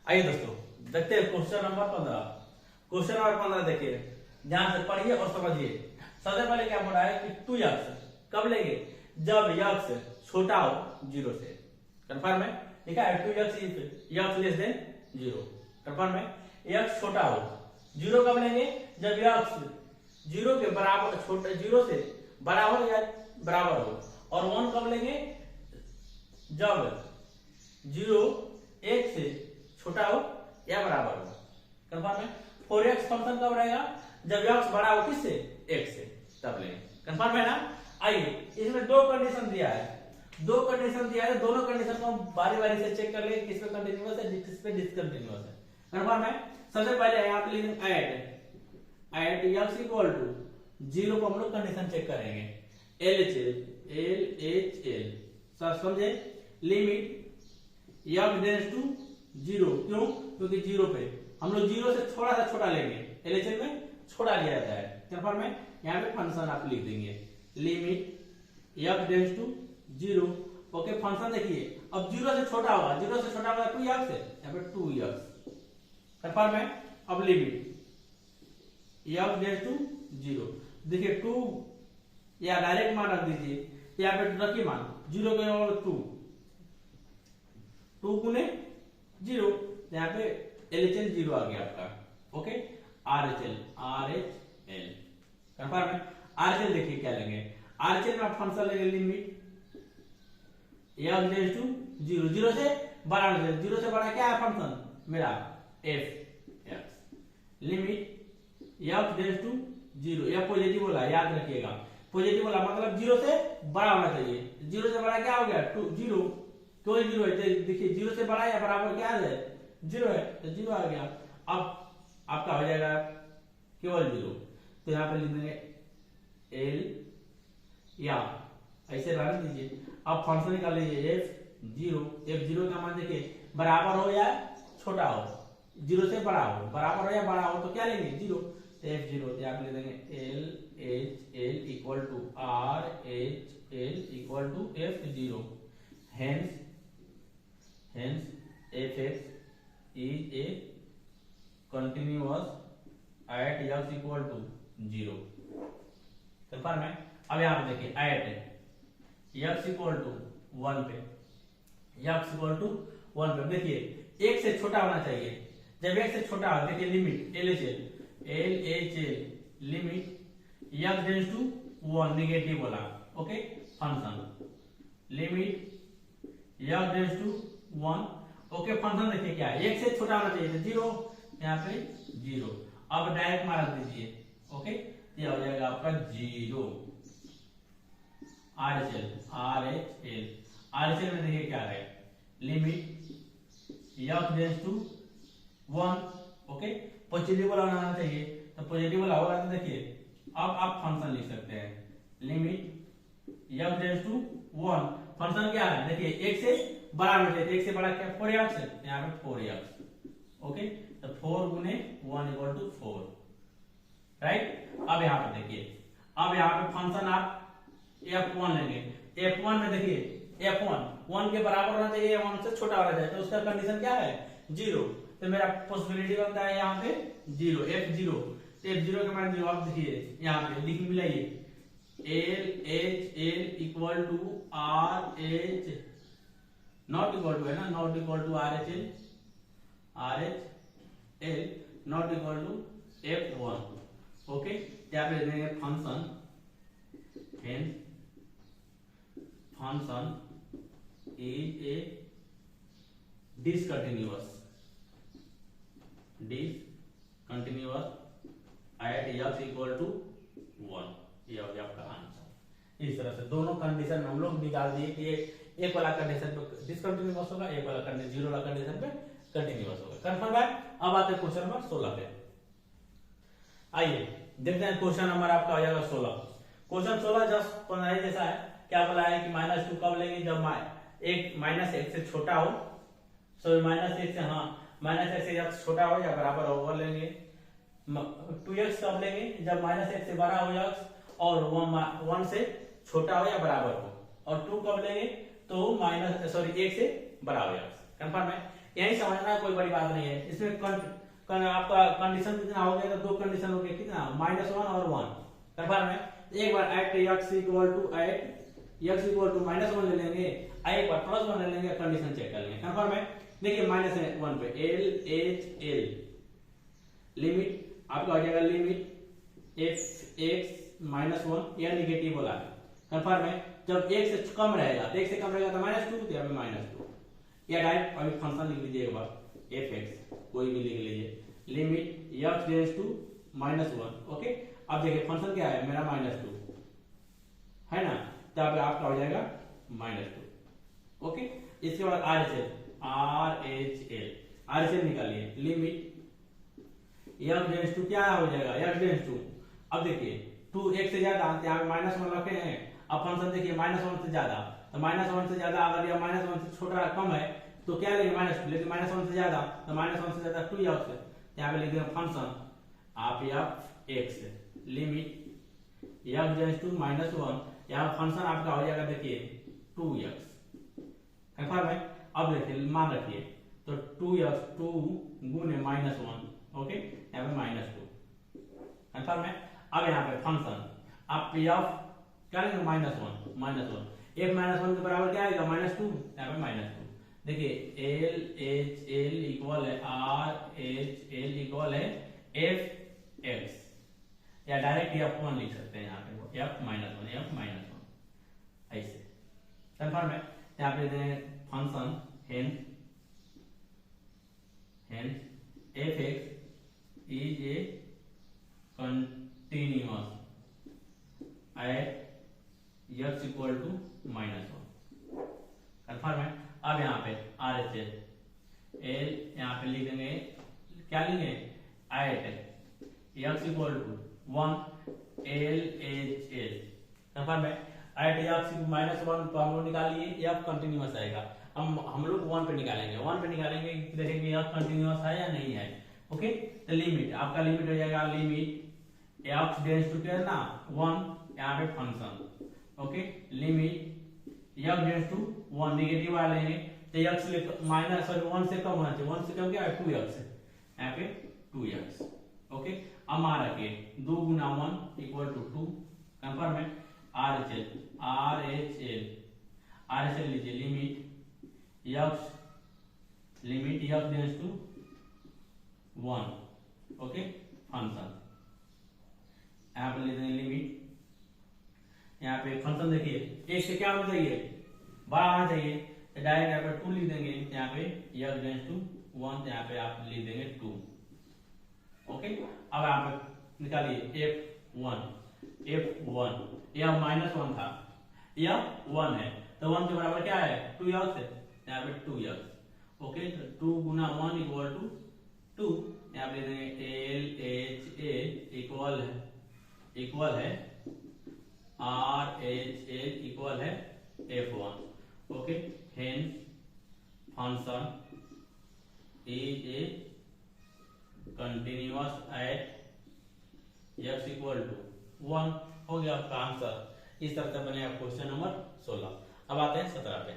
आइए दोस्तों देखते हैं क्वेश्चन नंबर 15। क्वेश्चन नंबर 15 देखिए, ध्यान से पढ़िए और समझिए। सबसे पहले क्या बोला है कि 2x कब लेंगे, जब x छोटा हो 0 से। कंफर्म है, लिखा है 2x लेस देन 0। कंफर्म है, x छोटा हो 0 कब लेंगे, जब x 0 के बराबर, छोटा 0 से बड़ा हो या बराबर हो। और 1 कब लेंगे, जब 0 1 से छोटा हो या बराबर हो। कंफर्म है। 4x फंक्शन कब रहेगा, जब x बड़ा हो किससे, 1 से, तब लेंगे। कंफर्म है ना। आइए, इसमें दो कंडीशन दिया है, दोनों कंडीशन को हम बारी बारी से चेक कर लेंगे, किस पे कंटिन्यूअस है, किस पे डिसकंटिन्यूअस है। कंफर्म है। सबसे पहले यहाँ पे लिखेंगे एट x इक्वल टू 0 को हम लोग कंडीशन चेक करेंगे। LHL समझे, लिमिट x टेंड्स टू 0, क्यों, क्योंकि 0 पे हम लोग 0 से थोड़ा सा छोटा लेंगे, LHL में छोटा लिया जाता है। कंफर्म है। यहाँ पे फंक्शन आप लिख देंगे, limit x tends to 0। Okay, function देखिए, अब 0 से छोटा होगा, 2x है, यहाँ पे 2x। कंफर्म है। अब लिमिट x टेंड्स टू 0, देखिए 2 या डायरेक्ट मान रख दीजिए, यहाँ पे रखिए मान 0 के और 2 गुने 0, यहाँ पे LHL 0 आ गया आपका। ओके, RHL कंफर्म है। RHL देखिए क्या लेंगे, RHL में आप फंक्शन लेंगे, लिमिट x टेंड्स टू 0, 0 से बड़ा, 0 से बड़ा क्या है फंक्शन मेरा, f(x), limit x tends to 0, यह पॉजिटिव वाला याद रखिएगा, पॉजिटिव वाला मतलब 0 से बड़ा होना चाहिए। 0 से बड़ा क्या हो गया, 0, क्यों 0 है, देखिए 0 से बड़ा या बराबर क्या है, 0 है, तो 0 आ गया। अब आपका हो जाएगा केवल 0, तो यहाँ पे लिख देंगे L, या ऐसे रहने दीजिए। अब फंक्शन निकाल लीजिए f0 का मान देखिए बराबर हो या छोटा हो, 0 से बड़ा हो, बराबर हो या बड़ा हो, तो क्या लेंगे 0, f0, यहाँ पे ले देंगे LHL equal to RHL equal to f0, hence fx is a continuous at x equal to 0। Confirm है। अब यहाँ पे देखिए एट x इक्वल टू 1 पे, x इक्वल टू 1 पे देखिए 1 से छोटा होना चाहिए। जब 1 से छोटा हो, देखिए limit LHL limit x tends to 1, negative वाला। Okay, function limit x tends to 1। Okay, function देखिए क्या है, 1 से छोटा होना चाहिए, 0, यहाँ पे 0। अब डायरेक्ट मार दीजिए। ओके, ये हो जाएगा आपका 0। RHL में देखिए क्या है, limit x tends to 1। Okay, positive वाला होना चाहिए, तो पॉजिटिव वाला होगा, तो देखिए अब आप फंक्शन लिख सकते हैं, limit x tends to 1। Function क्या है, देखिए 1 से बड़ा होना चाहिए, 1 से बड़ा क्या 4x है, यहाँ पे 4x। ओके, तो 4 गुने 1 इक्वल टू 4, राइट। अब यहाँ पे देखिए, अब यहाँ पे फंक्शन आप f1 लेंगे। f1 में देखिए f1 के बराबर होना चाहिए, 1 से छोटा होना चाहिए, तो उसका कंडीशन क्या है 0, तो मेरा पॉसिबिलिटी बनता है यहाँ पे 0, f0 के मान 0। अब देखिए यहाँ पे लिख मिलाइए, LHL equal to RH not equal to है ना, not equal to RHL not equal to f1। Okay, यहाँ पे देंगे function is a discontinuous at x equal to 1। ये हो गया आपका आंसर। इस तरह से दोनों कंडीशन में हम लोग निकाल दिए कि एक वाला कंडीशन पे डिसकंटिन्यूअस होगा, एक वाला कंडीशन 0 वाला कंडीशन पे कंटिन्यूअस होगा। कंफर्म है। अब आते हैं क्वेश्चन नंबर 16 पे। आइए देखते हैं क्वेश्चन नंबर आपका हो जाएगा 16। क्वेश्चन 16 जस्ट 15 जैसा है। क्या बोला है कि -2 कब लेंगे, जब -1 से छोटा हो, सॉरी -1 से, हाँ -1 से जब छोटा हो या बराबर हो वो लेंगे। 2x कब लेंगे, जब -1 से बड़ा हो x और 1 से छोटा हो या बराबर हो। और 2 कब लेंगे, तो 1 से बड़ा हो x। कंफर्म है। यही समझना है, कोई बड़ी बात नहीं है इसमें। आपका कंडीशन कितना हो गया, तो दो कंडीशन हो गया, कितना -1 और 1 कंफर्म है। एक बार एट x इक्वल टू -1 ले लेंगे, एक बार +1 ले लेंगे, कंडीशन चेक कर लेंगे, कंफर्म है। देखिए -1 पे LHL लिमिट आपका हो जाएगा लिमिट f(x) -1, यह निगेटिव वाला है, कंफर्म है। जब 1 से कम रहेगा तो -2 तो यहाँ पे -2, या डायरेक्ट अभी फंक्शन लिख लीजिए एक बार f(x) कोई भी लिख लीजिए, limit x tends to -1। Okay, अब देखिए फंक्शन क्या है मेरा -2 है ना, तब आपका हो जाएगा -2। ओके, इसके बाद RHL निकालिए, लिमिट x टेंड्स टू क्या हो जाएगा, x टेंड्स टू, अब देखिए 2 1 से ज्यादा, यहाँ पे -1 रखे हैं, अब फंक्शन देखिए -1 से ज्यादा, तो -1 से ज्यादा अगर यह -1 से छोटा कम है तो क्या लेंगे -2, लेकिन -1 से ज्यादा तो -1 से ज्यादा 2x है, यहाँ पे लिख देंगे फंक्शन आप f(x) limit x tends to -1, यहाँ फंक्शन आपका हो जाएगा देखिए 2x, कंफर्म है। अब देखिए मान रखिए तो 2x 2 गुने -1, ओके, यहाँ पे -2, कंफर्म है। अब यहाँ पे फंक्शन आप f क्या लेंगे -1, f -1 के बराबर क्या आएगा -2, यहाँ पे -2। देखिए LHL इक्वल है RHL इक्वल है f(x), या डायरेक्ट f1 लिख सकते हैं, यहाँ पे f-1 ऐसे, कंफर्म है। यहाँ पे दें function hence f(x) is a continuous at x equal to -1, confirm है। अब यहाँ पे RHL L यहाँ पे लिख देंगे, क्या लेंगे at x equal to 1 LHL, confirm है। एट x -1 तो हम लोग निकालिए, f कंटिन्यूअस आएगा, हम लोग 1 पे निकालेंगे, देखेंगे f कंटिन्यूअस है या नहीं है। ओके, तो लिमिट आपका लिमिट हो जाएगा, लिमिट x टेंड्स टू क्या ना 1, यहाँ पे function, okay, limit x tends to 1 negative वाला लेंगे, तो x -1 से कम होना चाहिए, 1 से कम क्या है 2x, यहाँ पे 2x। ओके, अब मान रखिए 2 गुना 1 इक्वल टू 2, कंफर्म है। RHL लीजिए, limit x tends to 1, okay, function यहाँ पे ले देंगे लिमिट, यहाँ पे फंक्शन देखिए 1 से क्या होना चाहिए, बड़ा होना चाहिए, तो डायरेक्ट यहाँ पे 2 लिख देंगे, यहाँ पे x टेंड्स टू 1, यहाँ पे आप लिख देंगे 2। ओके, अब यहाँ पे निकालिए f1, यह -1 था, यह 1 है, तो 1 के बराबर क्या है 2x है, यहाँ पे 2x। ओके, तो 2 गुना 1 इक्वल टू 2, यहाँ पे देंगे LHL इक्वल है RHL इक्वल है f1। Okay, hence function is a continuous at x equal to 1, हो गया आपका आंसर। इस तरह से बनेगा क्वेश्चन नंबर 16। अब आते हैं 17 पे।